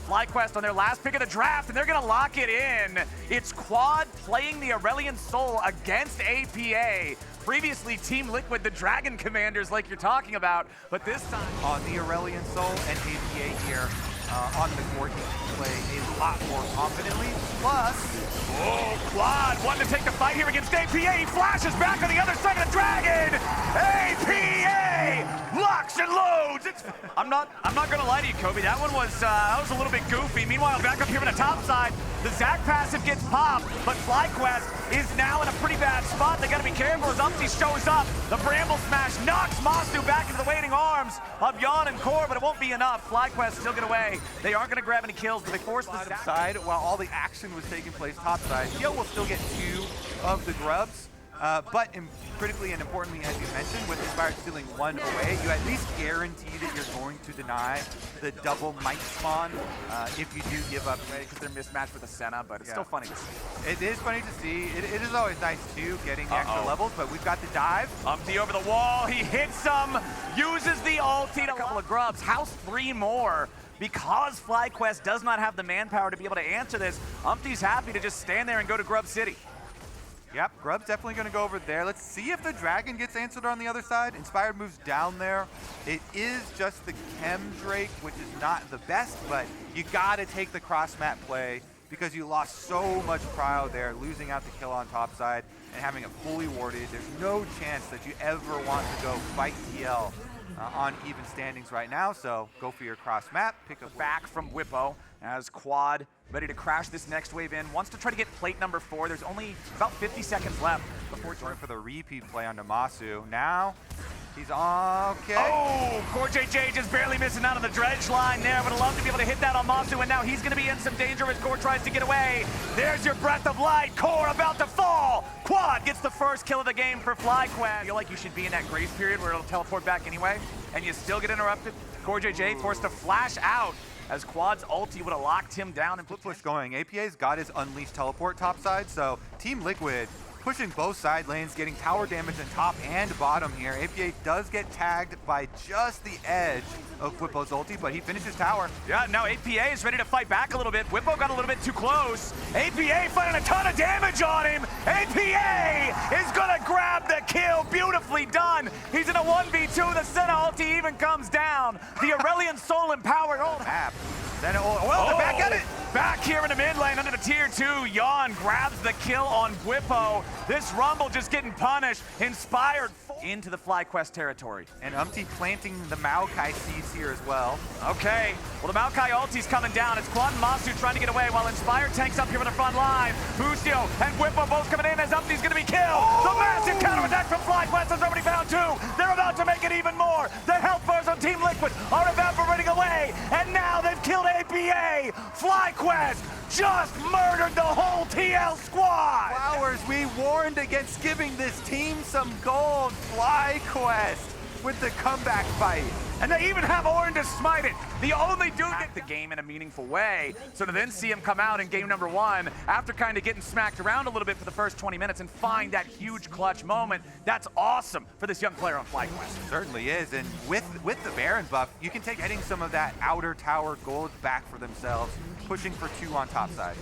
FlyQuest on their last pick of the draft, and they're gonna lock it in. It's Quad playing the Aurelion Sol against APA. Previously, Team Liquid, the Dragon Commanders like you're talking about, but this time on the Aurelion Sol and APA here on the court, he can play a lot more confidently. Plus, Quad wanting to take the fight here against APA. He flashes back on the other side of the Dragon. APA locks and loads. I'm not gonna lie to you, Kobe. That one was a little bit goofy. Meanwhile, back up here on the top side, the Zac passive gets popped, but FlyQuest is now in a pretty bad spot. They gotta be careful as Umpty shows up. The Bramble Smash knocks Masu back into the waiting arms of Yon and Core, but it won't be enough. FlyQuest still get away. They aren't gonna grab any kills, but they force the Zac side while all the action was taking place topside. Yo will still get 2 of the grubs, but critically and importantly, as you mentioned, with Inspired stealing 1 away, you at least guarantee that you're going to deny the double might spawn if you do give up, because they're mismatched with the Senna, but it's still funny to see. It is funny to see. It is always nice too, getting the extra levels, but we've got the dive. Umpty over the wall, he hits him, uses the ulti, a couple of grubs, house 3 more. Because FlyQuest does not have the manpower to be able to answer this, Umpty's happy to just stand there and go to Grub City. Yep, Grub's definitely going to go over there. Let's see if the Dragon gets answered on the other side. Inspired moves down there. It is just the Chem Drake, which is not the best, but you got to take the cross-map play because you lost so much prio there, losing out the kill on top side and having it fully warded. There's no chance that you ever want to go fight TL on even standings right now, so go for your cross map, pick a back from Whippo as Quad ready to crash this next wave in, wants to try to get plate number 4. There's only about 50 seconds left before going for the repeat play onto Masu. Now he's okay. Oh, Core JJ just barely missing out on the dredge line there. Would have loved to be able to hit that on Masu, and now he's going to be in some danger as Core tries to get away. There's your breath of light. Core about to fall. Quad gets the first kill of the game for FlyQuest. I feel like you should be in that grace period where it'll teleport back anyway, and you still get interrupted. Core JJ forced to flash out as Quad's ulti would have locked him down and flip push going. APA's got his Unleashed teleport topside, so Team Liquid pushing both side lanes, getting tower damage on top and bottom here. APA does get tagged by just the edge of Whippo's ulti, but he finishes tower. Yeah, now APA is ready to fight back a little bit. Whippo got a little bit too close. APA finding a ton of damage on him. APA is gonna grab the kill. Beautifully done. He's in a 1v2. The Senna ulti even comes down. The Aurelion Sol empowered ult map. Senna, well, they're back at it. Back here in the mid lane under the tier 2, Yon grabs the kill on Whippo. This Rumble just getting punished. Inspired into the FlyQuest territory. And Umpty planting the Maokai seeds here as well. Okay, well the Maokai ulti's coming down. It's Quad and Masu trying to get away while Inspired tanks up here on the front line. Bustio and Whippo both coming in as Umpty's gonna be killed. The massive counterattack from FlyQuest has already found 2. They're about to make it even more. The health bars on Team Liquid are evaporating away, and now they've killed APA. FlyQuest just murdered the whole TL squad! Flowers, we warned against giving this team some gold. FlyQuest with the comeback fight. And they even have Orin to smite it. The only dude that the game in a meaningful way. So to then see him come out in game number 1 after kind of getting smacked around a little bit for the first 20 minutes and find that huge clutch moment, that's awesome for this young player on FlyQuest. Certainly is, and with the Baron buff, you can take getting some of that outer tower gold back for themselves, pushing for 2 on top side.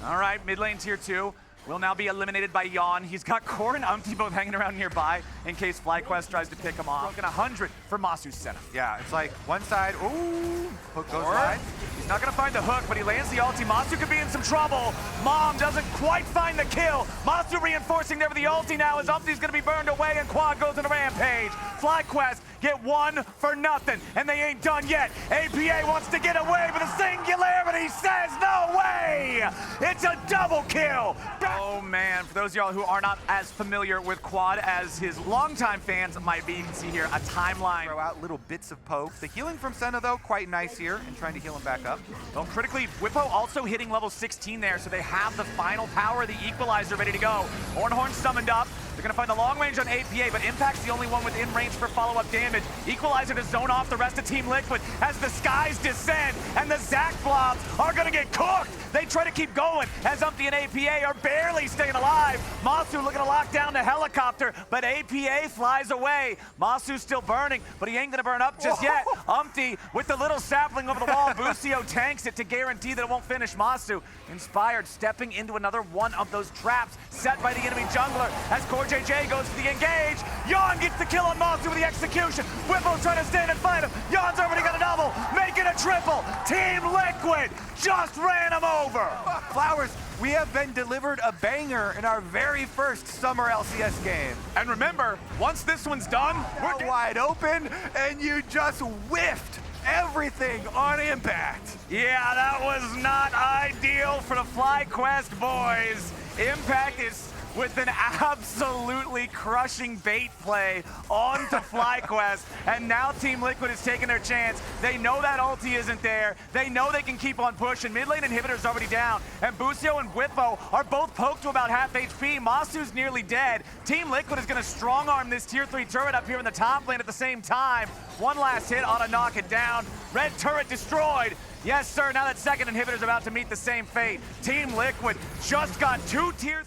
All right, mid lane tier 2. Will now be eliminated by Yon. He's got Core and Umpty both hanging around nearby in case FlyQuest tries to pick him off. Broken 100 for Masu's Senna. Yeah, it's like one side, ooh, hook goes wide. He's not gonna find the hook, but he lands the ulti. Masu could be in some trouble. Mom doesn't quite find the kill. Masu reinforcing there with the ulti now as Umpty's gonna be burned away and Quad goes on a rampage. FlyQuest get 1 for nothing, and they ain't done yet. APA wants to get away, but the singularity says no way! It's a double kill! Oh man, for those of y'all who are not as familiar with Quad as his longtime fans might be, you can see here a timeline. Throw out little bits of poke. The healing from Senna though, quite nice here, and trying to heal him back up. Well, critically, Whippo also hitting level 16 there, so they have the final power, the equalizer ready to go. Ornhorn summoned up. They're gonna find the long range on APA, but Impact's the only one within range for follow-up damage. Equalizer to zone off the rest of Team Liquid as the skies descend, and the Zac blobs are gonna get cooked. They try to keep going as Umpty and APA are barely staying alive. Masu looking to lock down the helicopter, but APA flies away. Masu's still burning, but he ain't gonna burn up just yet. Umpty with the little sapling over the wall. Busio tanks it to guarantee that it won't finish Masu. Inspired stepping into another one of those traps set by the enemy jungler as CoreJJ goes for the engage. Yon gets the kill on Masu with the execution. Whippo's trying to stand and fight him. Yon's already got a double, making a triple. Team Liquid just ran him over. Flowers, we have been delivered a banger in our very first summer LCS game. And remember, once this one's done, We're wide open, and you just whiffed everything on impact. yeah, that was not ideal for the FlyQuest boys. Impact is with an absolutely crushing bait play onto FlyQuest, and now Team Liquid is taking their chance. They know that ulti isn't there. They know they can keep on pushing. Mid lane inhibitor's already down, and Busio and Whippo are both poked to about half HP. Masu's nearly dead. Team Liquid is gonna strong arm this tier 3 turret up here in the top lane at the same time. One last hit ought to knock it down. Red turret destroyed. Yes, sir, now that second inhibitor's about to meet the same fate. Team Liquid just got 2 tiers.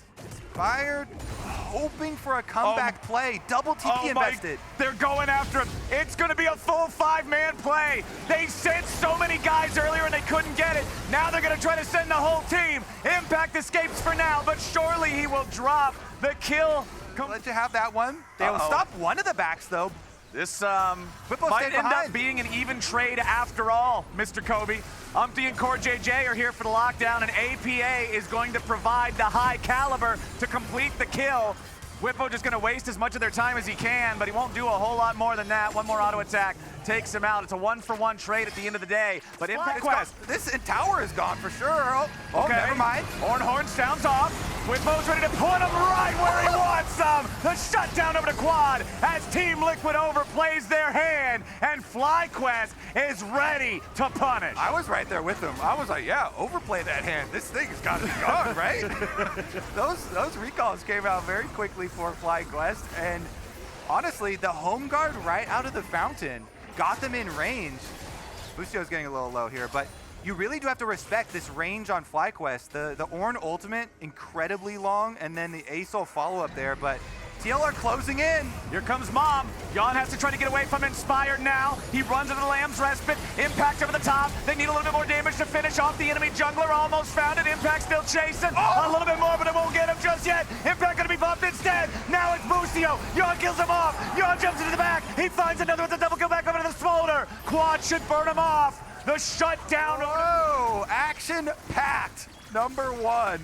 Fired, hoping for a comeback play. Double TP invested. They're going after him. It's going to be a full 5-man play. They sent so many guys earlier and they couldn't get it. Now they're going to try to send the whole team. Impact escapes for now, but surely he will drop the kill. Let you have that one. They will stop one of the backs, though. This Whippo might stayed end up behind. being an even trade after all, Mr. Kobe. Umpty and CoreJJ are here for the lockdown, and APA is going to provide the high caliber to complete the kill. Whippo just going to waste as much of their time as he can, but he won't do a whole lot more than that. One more auto attack takes him out. It's a 1-for-1 trade at the end of the day. But Impact Quest. This tower is gone for sure. Oh, never mind. Horn sounds off. Whippo's ready to put him right where he wants him. The shutdown over to Quad as Team Liquid overplays their hand, and FlyQuest is ready to punish. I was right there with him. I was like, yeah, overplay that hand. This thing has got to be gone, right? Those recalls came out very quickly for FlyQuest, and honestly, the home guard right out of the fountain got them in range. Busio's getting a little low here, but you really do have to respect this range on FlyQuest. The Ornn ultimate, incredibly long, and then the ASOL follow-up there, but TL are closing in. Here comes Mom. Yon has to try to get away from Inspired now. He runs into the Lamb's Respite. Impact over the top. They need a little bit more damage to finish off the enemy jungler. Almost found it. Impact still chasing. A little bit more, but it won't get him just yet. Impact gonna be bumped instead. Now it's Busio. Yon kills him off. Yon jumps into the back. He finds another with a double kill back over to the Smolder. Quad should burn him off. The shutdown. Whoa, action-packed #1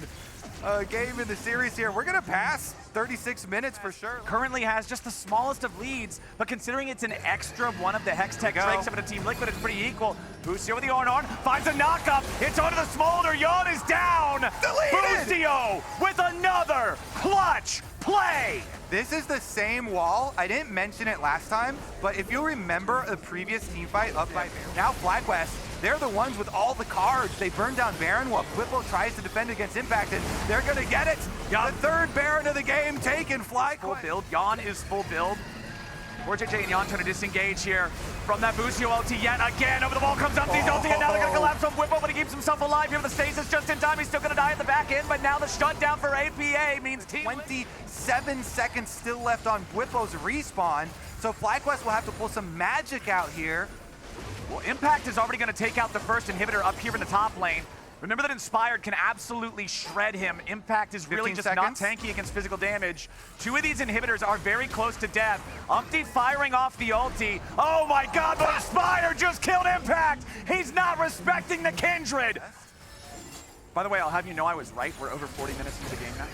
game in the series here. We're gonna pass 36 minutes for sure. Currently has just the smallest of leads, but considering it's an extra one of the Hextech Drakes up at a Team Liquid, it's pretty equal. Busio with the Ornn finds a knock-up. It's onto the Smolder. Yon is down. Busio with another clutch play. This is the same wall. I didn't mention it last time, but if you remember the previous team fight up by now FlyQuest, they're the ones with all the cards. They burn down Baron while Whippo tries to defend against Impact, and they're gonna get it. The third Baron of the game taken, FlyQuest. Full build. Yon is full build. CoreJJ and Yon trying to disengage here from that Busio ulti yet again. Over the wall comes Umpty's ulti, and now they're gonna collapse on Whippo, but he keeps himself alive here with the stasis just in time. He's still gonna die at the back end, but now the shutdown for APA means 27 seconds still left on Whippo's respawn, so FlyQuest will have to pull some magic out here. Well, Impact is already gonna take out the first inhibitor up here in the top lane. Remember that Inspired can absolutely shred him. Impact is really just not tanky against physical damage. 2 of these inhibitors are very close to death. Umpty firing off the ulti. Oh my god, but Inspired just killed Impact! He's not respecting the Kindred! By the way, I'll have you know I was right. We're over 40 minutes into the game now.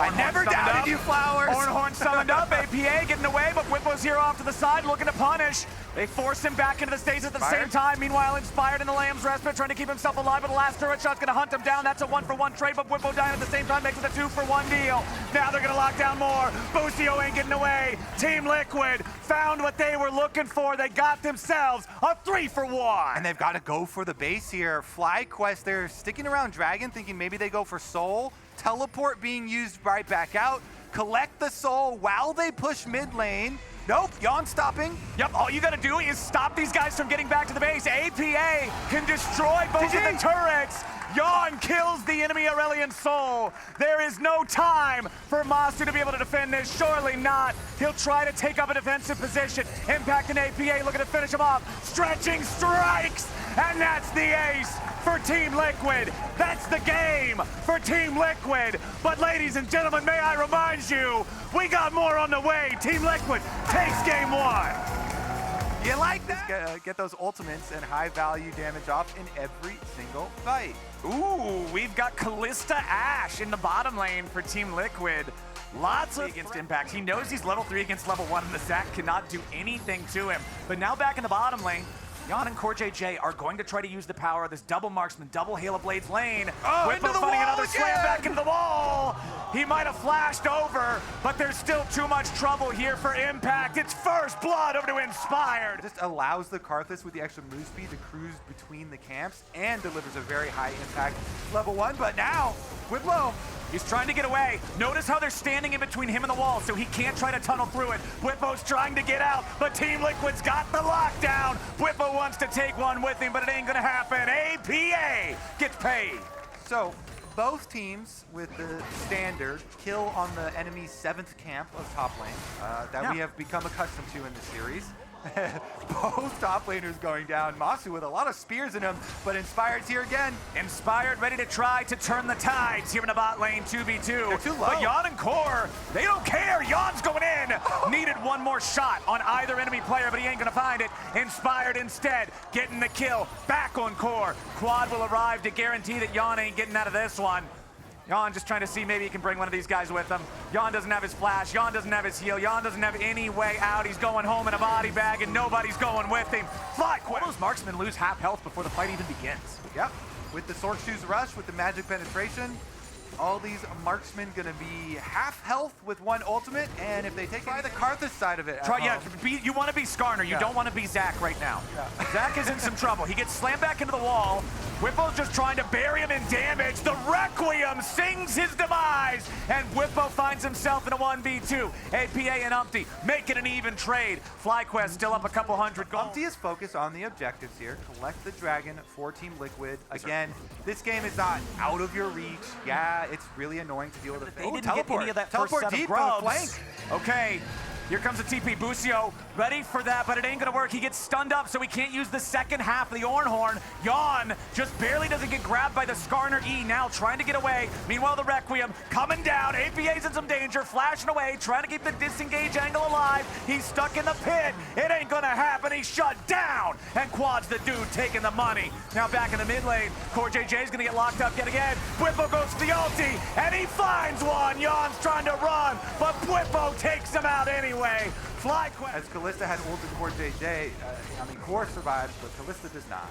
I never doubted you, Flowers. Horn summoned up, APA getting away, but Whippo's here off to the side looking to punish. They force him back into the stages at the same time. Meanwhile, Inspired in the Lamb's Respite, trying to keep himself alive, but the last turret shot's gonna hunt him down. That's a 1-for-1 trade, but Whippo dying at the same time makes it a 2-for-1 deal. Now they're gonna lock down more. Busio ain't getting away. Team Liquid found what they were looking for. They got themselves a 3-for-1. And they've got to go for the base here. FlyQuest, they're sticking around Dragon, thinking maybe they go for Soul. Teleport being used right back out. Collect the Soul while they push mid lane. Nope, Yon stopping. Yep, all you gotta do is stop these guys from getting back to the base. APA can destroy both of the turrets. Yon kills the enemy Aurelion Soul. There is no time for Masu to be able to defend this. Surely not. He'll try to take up a defensive position. Impact and APA looking to finish him off. Stretching strikes, and that's the ace for Team Liquid. That's the game for Team Liquid. But ladies and gentlemen, may I remind you, we got more on the way. Team Liquid takes game one. You like that? Get those ultimates and high value damage off in every single fight. Ooh, we've got Callista Ashe in the bottom lane for Team Liquid. Lots of against Impact. He knows he's level 3 against level 1, and the Zac cannot do anything to him. But now back in the bottom lane, Yon and KazaLoLLCShighlights are going to try to use the power of this double marksman, double Halo Blades lane. Oh, into the finding wall another again! slam back into the wall. He might have flashed over, but there's still too much trouble here for Impact. It's first blood over to Inspired. Just allows the Karthus with the extra move speed to cruise between the camps and delivers a very high impact level 1. But now, Whiplo, he's trying to get away. Notice how they're standing in between him and the wall, so he can't try to tunnel through it. Whippo's trying to get out, but Team Liquid's got the lockdown. Whippo wants to take one with him, but it ain't gonna happen. APA gets paid. So, both teams with the standard kill on the enemy's 7th camp of top lane that we have become accustomed to in the series. Both top laners going down. Masu with a lot of spears in him, but Inspired's here again. Inspired ready to try to turn the tides here in the bot lane, 2v2. They're too low. But Yon and Core, they don't care. Yon's going in. Needed one more shot on either enemy player, but he ain't gonna find it. Inspired instead, getting the kill. Back on Core. Quad will arrive to guarantee that Yon ain't getting out of this one. Yon just trying to see maybe he can bring one of these guys with him. Yon doesn't have his flash. Yon doesn't have his heal. Yon doesn't have any way out. He's going home in a body bag, and nobody's going with him. FlyQuest. Those marksmen lose half health before the fight even begins. Yep, with the Sword Shoes Rush, with the magic penetration, all these marksmen gonna be half health with one ultimate, and if they take it by the Karthus side of it. You want to be Skarner. You don't want to be Zac right now. Zac is in some trouble. He gets slammed back into the wall. Whippo's just trying to bury him in damage. The Requiem sings his demise, and Whippo finds himself in a 1v2. APA and Umpty make it an even trade. FlyQuest still up a couple hundred gold. Umpty is focused on the objectives here. Collect the dragon for Team Liquid. Again, this game is not out of your reach. Yeah, it's really annoying to deal with. They didn't get any of that first set of grubs. Okay. Here comes the TP. Busio ready for that, but it ain't gonna work. He gets stunned up, so he can't use the second half of the Ornhorn. Yon just barely doesn't get grabbed by the Skarner E, now trying to get away. Meanwhile, the Requiem coming down. APA's in some danger, flashing away, trying to keep the disengage angle alive. He's stuck in the pit. It ain't gonna happen. He's shut down, and Quad's the dude taking the money. Now back in the mid lane, KazaLoLLCShighlights's gonna get locked up yet again. Whippo goes for the ulti, and he finds one. Yon's trying to run, but Whippo takes him out anyway. FlyQuest. As Callista had ult in KazaLoLLCShighlights, I mean, Core survives, but Callista does not.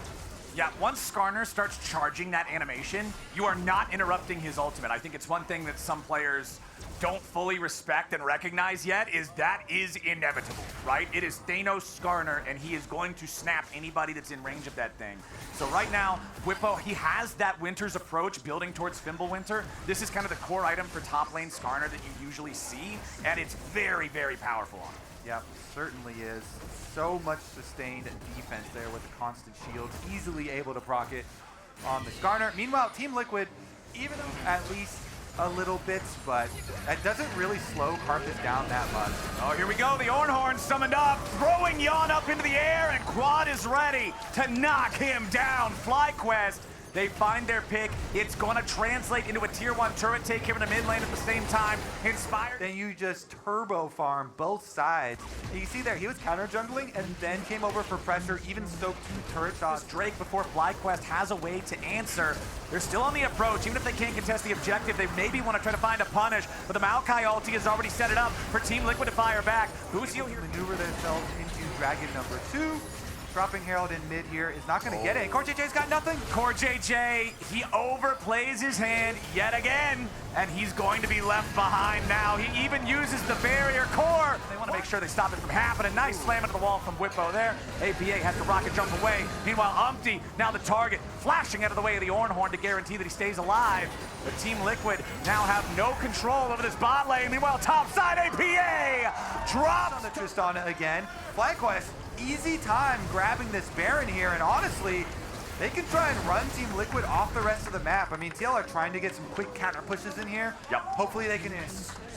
Yeah, once Skarner starts charging that animation, you are not interrupting his ultimate. I think it's one thing that some players don't fully respect and recognize yet, is that is inevitable, right? It is Thanos Skarner, and he is going to snap anybody that's in range of that thing. So right now, Whippo, he has that Winter's approach building towards Fimbulwinter. This is kind of the core item for top lane Skarner that you usually see, and it's very, very powerful on him. Yep, certainly is. So much sustained defense there with the constant shields, easily able to proc it on the Skarner. Meanwhile, Team Liquid, even though at least a little bit, but that doesn't really slow Karthus down that much. Oh, here we go. The Ornhorn summoned up, throwing Yon up into the air, and Quad is ready to knock him down. FlyQuest, they find their pick. It's going to translate into a tier 1 turret take here in the mid lane at the same time. Inspired. Then you just turbo farm both sides. You can see there, he was counter jungling and then came over for pressure, even stoked 2 turret shots. Drake before FlyQuest has a way to answer. They're still on the approach. Even if they can't contest the objective, they maybe want to try to find a punish. But the Maokai ulti has already set it up for Team Liquid to fire back. Busio here. Maneuver themselves into Dragon number 2. Dropping Herald in mid here is not going to get it. Core JJ's got nothing. Core JJ, he overplays his hand yet again, and he's going to be left behind now. He even uses the barrier. Core, they want to make sure they stop it from happening. Nice slam into the wall from Whippo there. APA has to rocket jump away. Meanwhile, Umpty, now the target, flashing out of the way of the Ornhorn to guarantee that he stays alive. But Team Liquid now have no control over this bot lane. Meanwhile, top side, APA drops on the Tristana again. FlyQuest, easy time grabbing this Baron here, and honestly, they can try and run Team Liquid off the rest of the map. I mean, TL are trying to get some quick counter pushes in here. Yep. Hopefully they can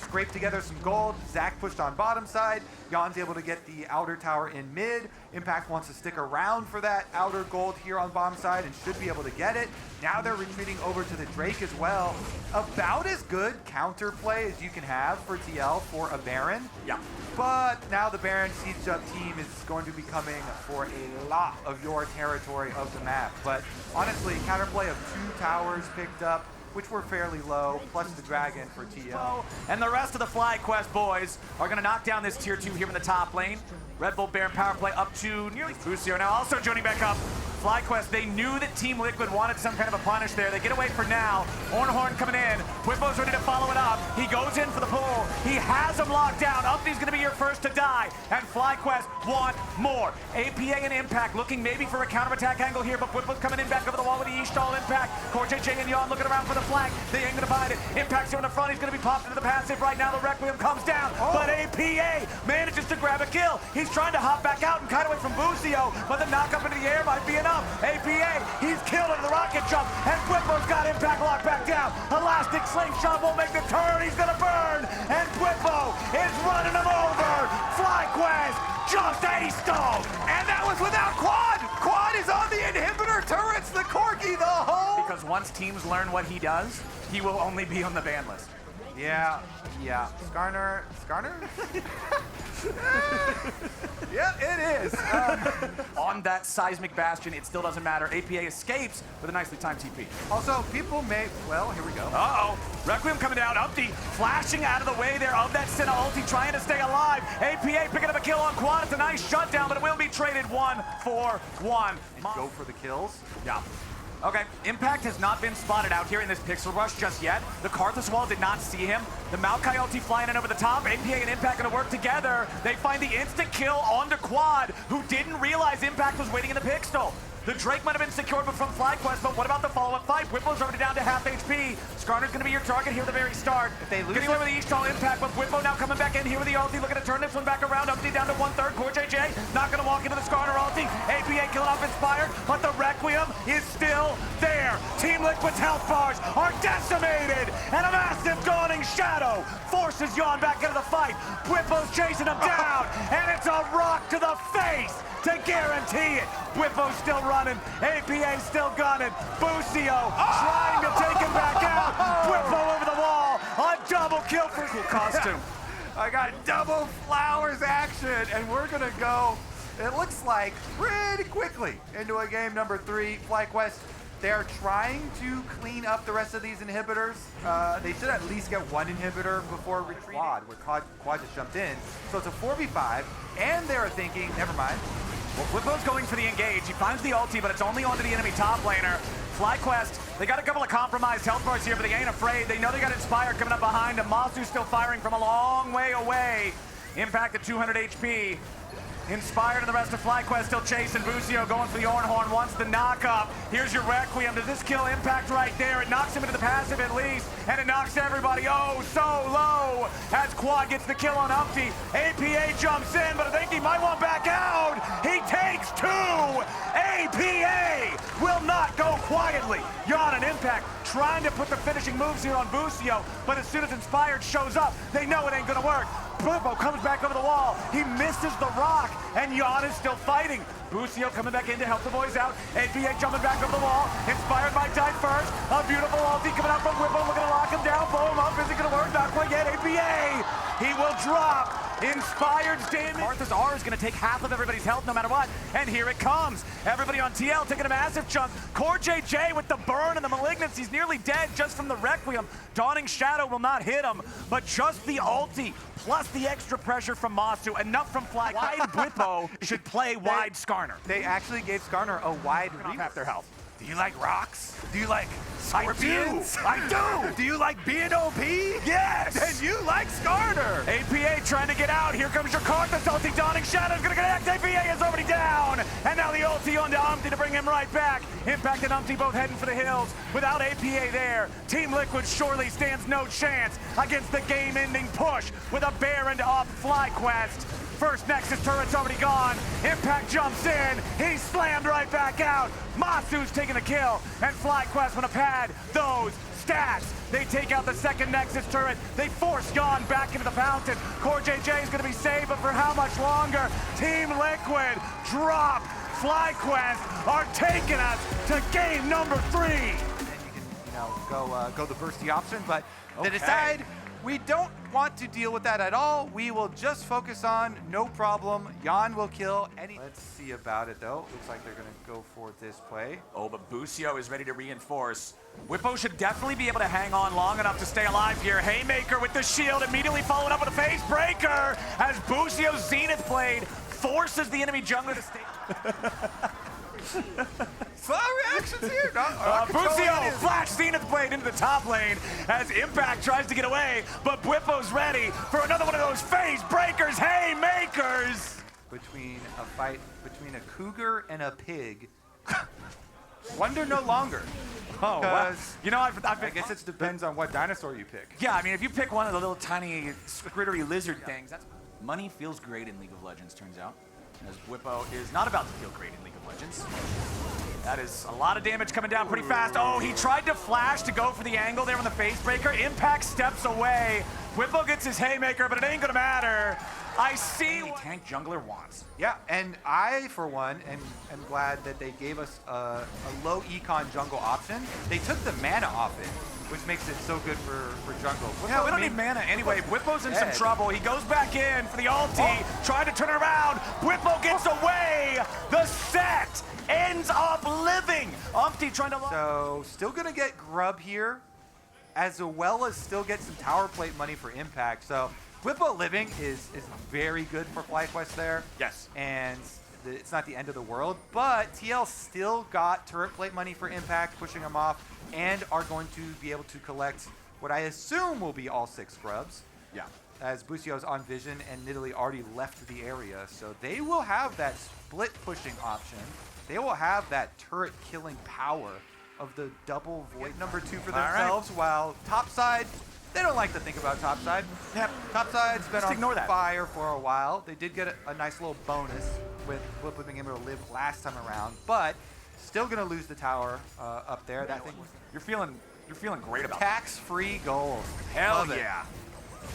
scrape together some gold. Zach pushed on bottom side. Jan's able to get the outer tower in mid. Impact wants to stick around for that outer gold here on bottom side and should be able to get it. Now they're retreating over to the Drake as well. About as good counterplay as you can have for TL for a Baron. Yeah. But now the Baron sieged up team is going to be coming for a lot of your territory of the map. But honestly, counterplay of 2 towers picked up, which were fairly low, plus the Dragon for TL. And the rest of the FlyQuest boys are going to knock down this tier 2 here in the top lane. Red Bull Baron power play up to nearly Busio now also joining back up. FlyQuest, they knew that Team Liquid wanted some kind of a punish there. They get away for now. Ornhorn coming in. Whippo's ready to follow it up. He goes in for the pull. He has him locked down. Umpty's going to be your first to die. And FlyQuest want more. APA and Impact looking maybe for a counterattack angle here, but Whippo's coming in back over the wall with the E-stall Impact. Core JJ and Jan looking around for the flank. They ain't going to find it. Impact's here in the front. He's going to be popped into the passive right now. The Requiem comes down, but APA manages to grab a kill. He's trying to hop back out and cut away from Busio, but the knock up into the air might be enough. APA, he's killed into the rocket jump, and Whippo's got Impact locked back down. Elastic slingshot won't make the turn. He's gonna burn, and Whippo is running him over. FlyQuest just A-stalled, and that was without Quad. Quad is on the inhibitor turrets, the Corgi, the home. Because once teams learn what he does, he will only be on the ban list. Yeah. Skarner? Yeah, it is. On that seismic bastion, it still doesn't matter. APA escapes with a nicely timed TP. Also, people may, well, here we go. Uh-oh. Requiem coming down. Umpty flashing out of the way there of that Senna ulti, trying to stay alive. APA picking up a kill on Quad. It's a nice shutdown, but it will be traded 1-for-1. Go for the kills. Yeah. Okay, Impact has not been spotted out here in this pixel rush just yet. The Karthus wall did not see him. The Maokai ulti flying in over the top. APA and Impact gonna work together. They find the instant kill onto Quad, who didn't realize Impact was waiting in the pixel. The Drake might have been secured from FlyQuest, but what about the follow-up fight? Whipple's already down to half HP. Skarner's gonna be your target here at the very start. If they lose getting away with the E-stall Impact, but Whippo now coming back in here with the ulti, looking to turn this one back around. Umpty down to 1/3. Core JJ not gonna walk into the Skarner ulti. APA killing off Inspired, but the Requiem is still there. Team Liquid's health bars are decimated, and a massive dawning shadow forces Jan back into the fight. Whippo's chasing him down, and it's a rock to the face to guarantee it. Whippo's still running. APA still gunning. Busio trying to take him back out. Whippo over the wall. A double kill for cool costume. I got double flowers action, and we're gonna go, it looks like, pretty quickly into a game number 3. FlyQuest, they're trying to clean up the rest of these inhibitors. They should at least get 1 inhibitor before retreating. Quad just jumped in. So it's a 4v5, and they're thinking, never mind. Well, Whippo's going for the engage. He finds the ulti, but it's only onto the enemy top laner. FlyQuest, they got a couple of compromised health bars here, but they ain't afraid. They know they got Inspire coming up behind him. Masu's still firing from a long way away. Impact at 200 HP. Inspired and the rest of FlyQuest still chasing. Busio going for the Ornhorn, wants the knock up. Here's your Requiem. Does this kill Impact right there? It knocks him into the passive at least, and it knocks everybody oh so low as Quad gets the kill on Umpty. APA jumps in, but I think he might want back out. He takes 2. APA will not go quietly. Jan and Impact trying to put the finishing moves here on Busio, but as soon as Inspired shows up, they know it ain't gonna work. Whippo comes back over the wall. He misses the rock, and Jan is still fighting. Busio coming back in to help the boys out. APA jumping back over the wall. Inspired by Die First. A beautiful ulti coming out from Whippo, looking to lock him down. Blow him up. Is it going to work? Not quite yet. APA, he will drop Inspired's damage. Martha's R is going to take half of everybody's health no matter what. And here it comes. Everybody on TL taking a massive chunk. Core JJ with the burn and the malignance. He's nearly dead just from the Requiem. Dawning Shadow will not hit him, but just the ulti plus the extra pressure from Masu, enough from Fly. Wide Bwipo should play wide Skarner. They actually gave Skarner a wide Half their health. Do you like rocks? Do you like scorpions? I do. Do you like being OP? Yes. Then you like Skarner. APA trying to get out. Here comes your card. The ulti. Dawning Shadow's gonna connect. APA is already down. And now the ulti onto Umpty to bring him right back. Impact and Umpty both heading for the hills. Without APA there, Team Liquid surely stands no chance against the game-ending push with a Baron off FlyQuest. First Nexus turret's already gone. Impact jumps in. He's slammed right back out. Masu's taking a kill. And FlyQuest want to pad those stats. They take out the second Nexus turret. They force Yon back into the fountain. Core JJ is going to be saved, but for how much longer? Team Liquid drop. FlyQuest are taking us to game number 3. And you can, go the bursty option, but they Okay. decide we don't want to deal with that at all. We will just focus on no problem. Jan will kill any. Let's see about it though. Looks like they're gonna go for this play. Oh, but Busio is ready to reinforce. Whippo should definitely be able to hang on long enough to stay alive here. Haymaker with the shield, immediately followed up with a face breaker as Busio's Zenith Blade forces the enemy jungler to stay. Slow reactions here. Busio flash Zenith Blade into the top lane as Impact tries to get away, but Whippo's ready for another one of those phase breakers, haymakers. Between a fight between a cougar and a pig. Wonder no longer. Oh, wow. You know, I've I guess it depends on what dinosaur you pick. Yeah, I mean, if you pick one of the little tiny scrittery lizard things, that's money feels great in League of Legends, turns out. As Whippo is not about to feel great in League of Legends. That is a lot of damage coming down pretty fast. Oh, he tried to flash to go for the angle there on the face breaker. Impact steps away. Whippo gets his haymaker, but it ain't gonna matter. I see what tank jungler wants. Yeah, and I, for one, am glad that they gave us a low econ jungle option. They took the mana off it, which makes it so good for jungle. Yeah, we don't need mana anyway. Whippo's in some dead. trouble. He goes back in for the ulti, trying to turn it around. Whippo gets away. The set ends up living. Umpty trying to... So, still gonna get Grub here, as well as still get some tower plate money for Impact. So, Whippo living is very good for FlyQuest there. Yes. And it's not the end of the world, but TL still got turret plate money for Impact, pushing them off, and are going to be able to collect what I assume will be all 6 Grubs. Yeah. As Busio's on Vision and Nidalee already left the area, so they will have that split pushing option. They will have that turret killing power of the double Void number 2 for themselves, while topside, they don't like to think about topside. Yep. Topside's been Just ignore on that. fire for a while. They did get a nice little bonus with Whippo being able to live last time around, but still gonna lose the tower up there. That thing was You're feeling great about that. tax-free gold. Hell Love it. yeah.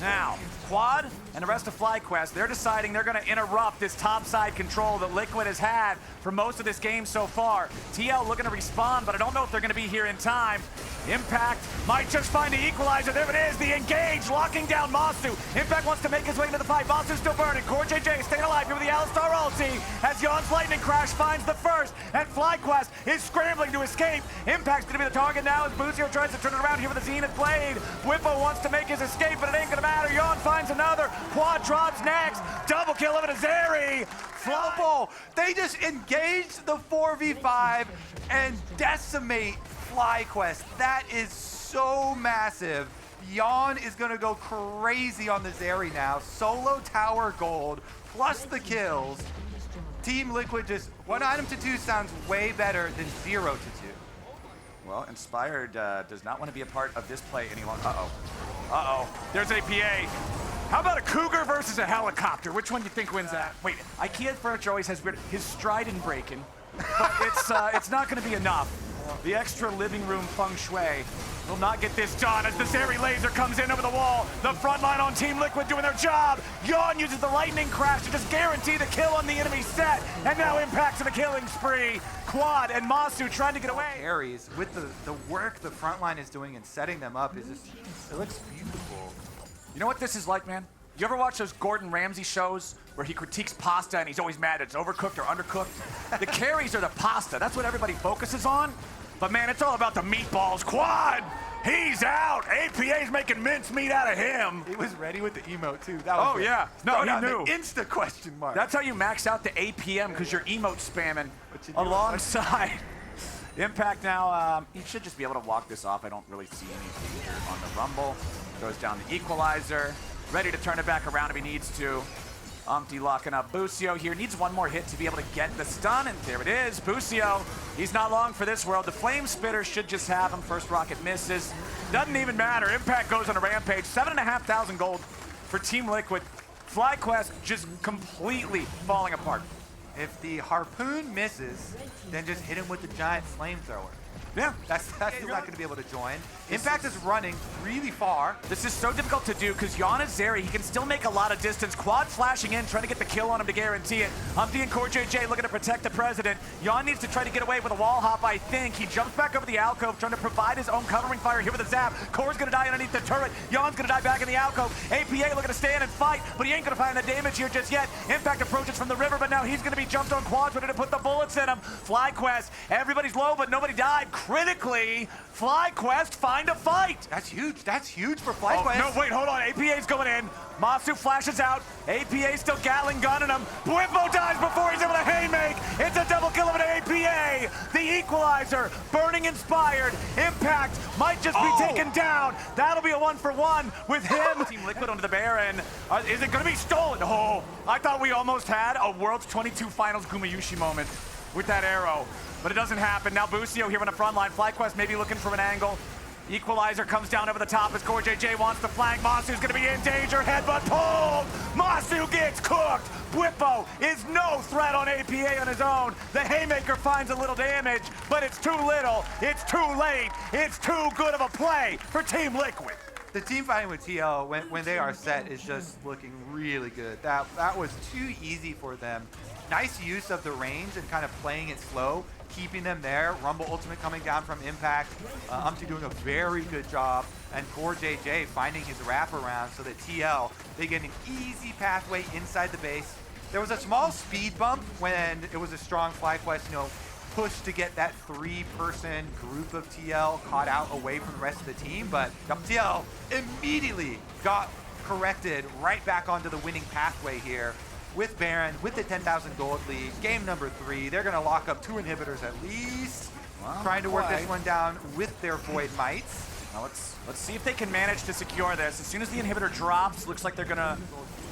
Now, Quad and the rest of FlyQuest, they're deciding they're going to interrupt this topside control that Liquid has had for most of this game so far. TL looking to respond, but I don't know if they're going to be here in time. Impact might just find the equalizer. There it is, the engage, locking down Masu. Impact wants to make his way into the fight. Masu's still burning. Core JJ staying alive here with the Alistar ulti as Yon's lightning crash finds the first, and FlyQuest is scrambling to escape. Impact's going to be the target now as Busio tries to turn it around here with the Zenith Blade. Whippo wants to make his escape, but it ain't going to matter. Yon finds another. Quad drops next. Double kill of it, Azeri. Flopple, they just engaged the 4v5 and decimate FlyQuest. That is so massive. Yon is gonna go crazy on the Zeri now. Solo tower gold, plus the kills. Team Liquid just, 1 item to 2 sounds way better than 0 to 2. Well, Inspired does not want to be a part of this play any longer. Uh-oh. Uh-oh. There's APA. How about a cougar versus a helicopter? Which one do you think wins that? Wait, IKEA furniture always has weird... His stride in breaking. But it's not going to be enough. The extra living room feng shui will not get this done as the Zeri laser comes in over the wall. The front line on Team Liquid doing their job. Yon uses the lightning crash to just guarantee the kill on the enemy set. And now Impact's in a killing spree. Quad and Masu trying to get away. Carries with the work the front line is doing and setting them up is just, it looks beautiful. You know what this is like, man? You ever watch those Gordon Ramsay shows where he critiques pasta and he's always mad it's overcooked or undercooked? The carries are the pasta. That's what everybody focuses on. But man, it's all about the meatballs. Quad, he's out. APA's making mincemeat out of him. He was ready with the emote too. That was yeah. No, he knew. Insta question mark. That's how you max out the APM, because you're emote spamming alongside. Impact now, he should just be able to walk this off. I don't really see any danger on the Rumble. Goes down the equalizer. Ready to turn it back around if he needs to. Umpty locking up Busio here. Needs one more hit to be able to get the stun, and there it is. Busio, he's not long for this world. The Flame Spitter should just have him. First rocket misses. Doesn't even matter. Impact goes on a rampage. 7,500 gold for Team Liquid. FlyQuest just completely falling apart. If the harpoon misses, then just hit him with the giant flamethrower. Yeah. That's not going to be able to join. Impact is running really far. This is so difficult to do because Jan is Zeri. He can still make a lot of distance. Quad flashing in, trying to get the kill on him to guarantee it. Umpty and CoreJJ looking to protect the president. Jan needs to try to get away with a wall hop, I think. He jumps back over the alcove, trying to provide his own covering fire here with a zap. Core's going to die underneath the turret. Jan's going to die back in the alcove. APA looking to stand and fight, but he ain't going to find the damage here just yet. Impact approaches from the river, but now he's going to be jumped on. Quad's ready to put the bullets in him. FlyQuest, everybody's low, but nobody died. Critically, FlyQuest find a fight. That's huge. That's huge for FlyQuest. No, wait, hold on. APA's going in. Masu flashes out. APA still Gatling gunning him. Bwimbo dies before he's able to haymake. It's a double kill of an APA. The equalizer, burning inspired. Impact might just be taken down. That'll be a 1-for-1 with him. Team Liquid onto the Baron. Is it going to be stolen? Oh, I thought we almost had a World's 22 Finals Gumayushi moment with that arrow. But it doesn't happen. Now Busio here on the front line. FlyQuest maybe looking for an angle. Equalizer comes down over the top as CoreJJ wants to flank. Masu's going to be in danger. Headbutt pulled. Masu gets cooked. Bwimbo is no threat on APA on his own. The Haymaker finds a little damage, but it's too little. It's too late. It's too good of a play for Team Liquid. The team fighting with TL when they are set is just looking really good. That was too easy for them. Nice use of the range and kind of playing it slow, keeping them there. Rumble ultimate coming down from Impact. Umpty doing a very good job, and CoreJJ finding his wraparound so that TL, they get an easy pathway inside the base. There was a small speed bump when it was a strong FlyQuest, push to get that 3-person group of TL caught out away from the rest of the team, but TL immediately got corrected right back onto the winning pathway here with Baron, with the 10,000 gold lead. Game number 3, they're gonna lock up 2 inhibitors at least, trying to work this one down with their Void Mites. Now let's see if they can manage to secure this. As soon as the inhibitor drops, looks like they're gonna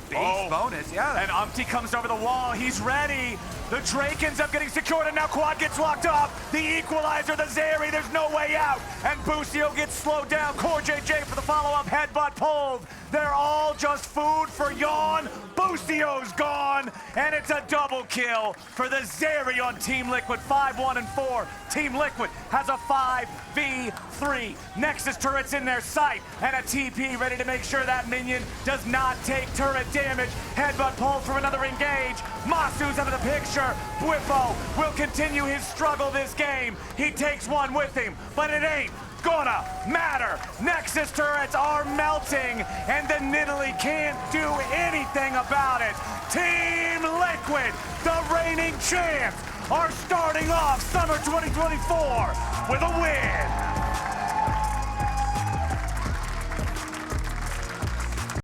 base bonus, yeah. And Umpty comes over the wall. He's ready. The Drake ends up getting secured, and now Quad gets locked up. The equalizer, the Zeri, there's no way out. And Busio gets slowed down. CoreJJ for the follow-up, headbutt pulled. They're all just food for Yawn. Busio's gone, and it's a double kill for the Zeri on Team Liquid. 5-1-4. Team Liquid has a 5v3. Nexus turrets in their sight, and a TP ready to make sure that minion does not take turret damage. Headbutt pulled for another engage. Masu's out of the picture. Bwimbo will continue his struggle this game. He takes one with him, but it ain't gonna matter. Nexus turrets are melting, and the Nidalee can't do anything about it. Team Liquid, the reigning champs, are starting off Summer 2024 with a win.